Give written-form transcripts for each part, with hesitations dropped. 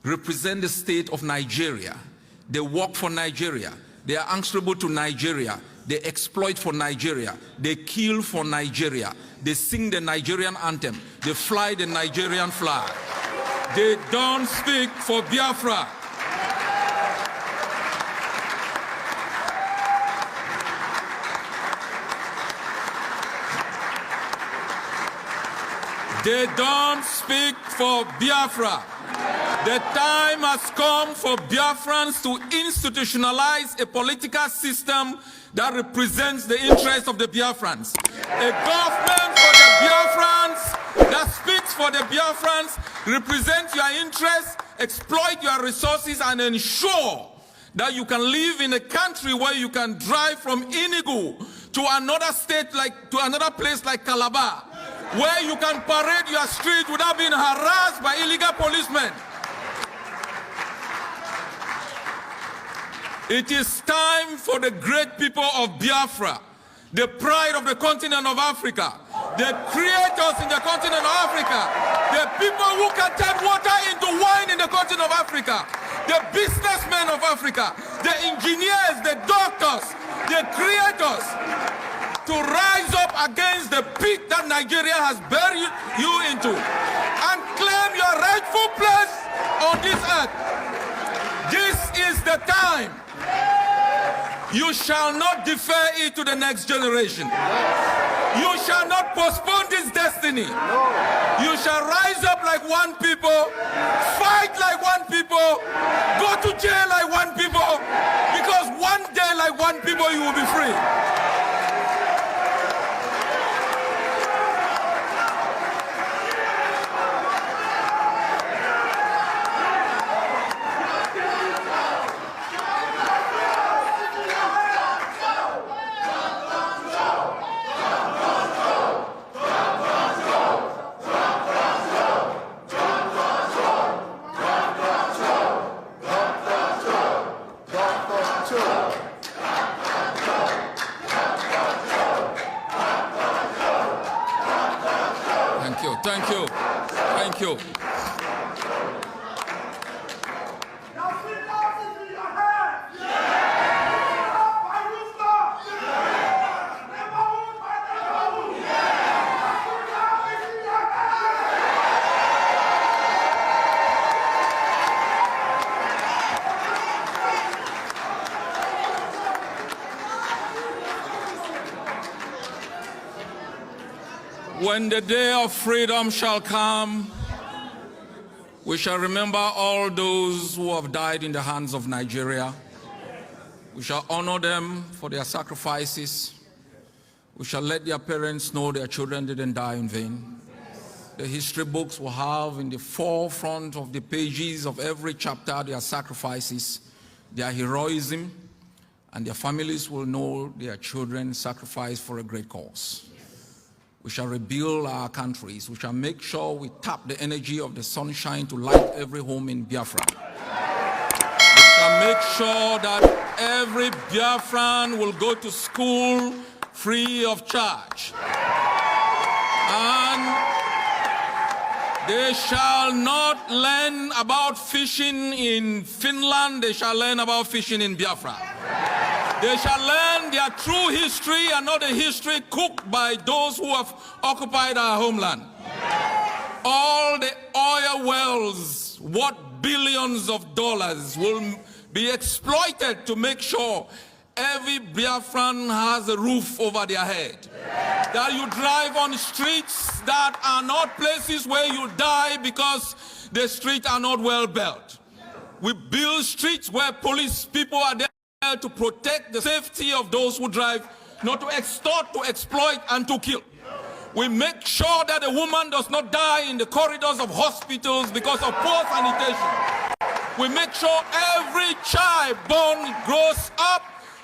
represent the state of Nigeria. They work for Nigeria. They are answerable to Nigeria. They exploit for Nigeria. They kill for Nigeria. They sing the Nigerian anthem. They fly the Nigerian flag. They don't speak for Biafra. They don't speak for Biafra. The time has come for Biafrans to institutionalize a political system that represents the interests of the Biafrans. A government for the Biafrans that speaks for the Biafrans, represent your interests, exploit your resources, and ensure that you can live in a country where you can drive from Enugu to another state, to another place like Calabar, where you can parade your street without being harassed by illegal policemen. It is time for the great people of Biafra, the pride of the continent of Africa, the creators in the continent of Africa, the people who can turn water into wine in the continent of Africa, the businessmen of Africa, the engineers, the doctors, the creators, to rise up against the pit that Nigeria has buried you into and claim your rightful place on this earth. This is the time. You shall not defer it to the next generation. You shall not postpone this destiny. You shall rise up like one people, fight like one people, go to jail like one people, because one day like one people you will be free. Thank you. Thank you. When the day of freedom shall come, we shall remember all those who have died in the hands of Nigeria. We shall honor them for their sacrifices. We shall let their parents know their children didn't die in vain. The history books will have in the forefront of the pages of every chapter their sacrifices, their heroism, and their families will know their children sacrificed for a great cause. We shall rebuild our countries. We shall make sure we tap the energy of the sunshine to light every home in Biafra. We shall make sure that every Biafran will go to school free of charge. And they shall not learn about fishing in Finland. They shall learn about fishing in Biafra. They shall learn their true history and not the history cooked by those who have occupied our homeland. All the oil wells, worth billions of dollars, will be exploited to make sure every Biafran has a roof over their head. That you drive on streets that are not places where you die because the streets are not well built. We build streets where police people are there to protect the safety of those who drive, not to extort, to exploit, and to kill. We make sure that a woman does not die in the corridors of hospitals because of poor sanitation. We make sure every child born grows up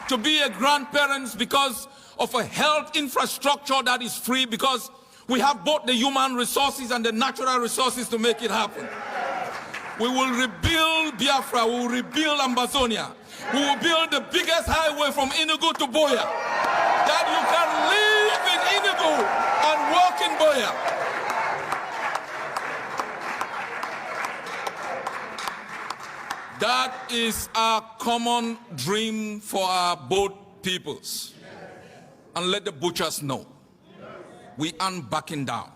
to be a grandparent because of a health infrastructure that is free, because we have both the human resources and the natural resources to make it happen. We will rebuild Biafra, we will rebuild Ambazonia. We will build the biggest highway from Enugu to Boya, that you can live in Enugu and work in Boya. That is our common dream for our both peoples. And let the butchers know, we aren't backing down.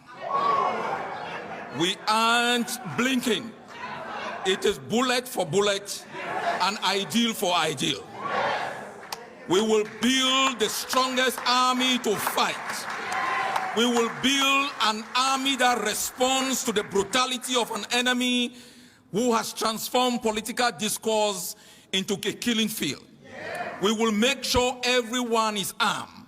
We aren't blinking. It is bullet for bullet and ideal for ideal. We will build the strongest army to fight. We will build an army that responds to the brutality of an enemy who has transformed political discourse into a killing field. We will make sure everyone is armed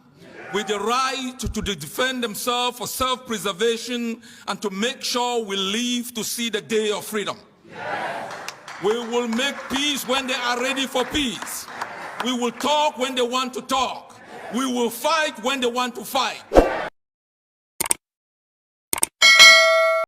with the right to defend themselves for self-preservation and to make sure we live to see the day of freedom. We will make peace when they are ready for peace. We will talk when they want to talk. We will fight when they want to fight.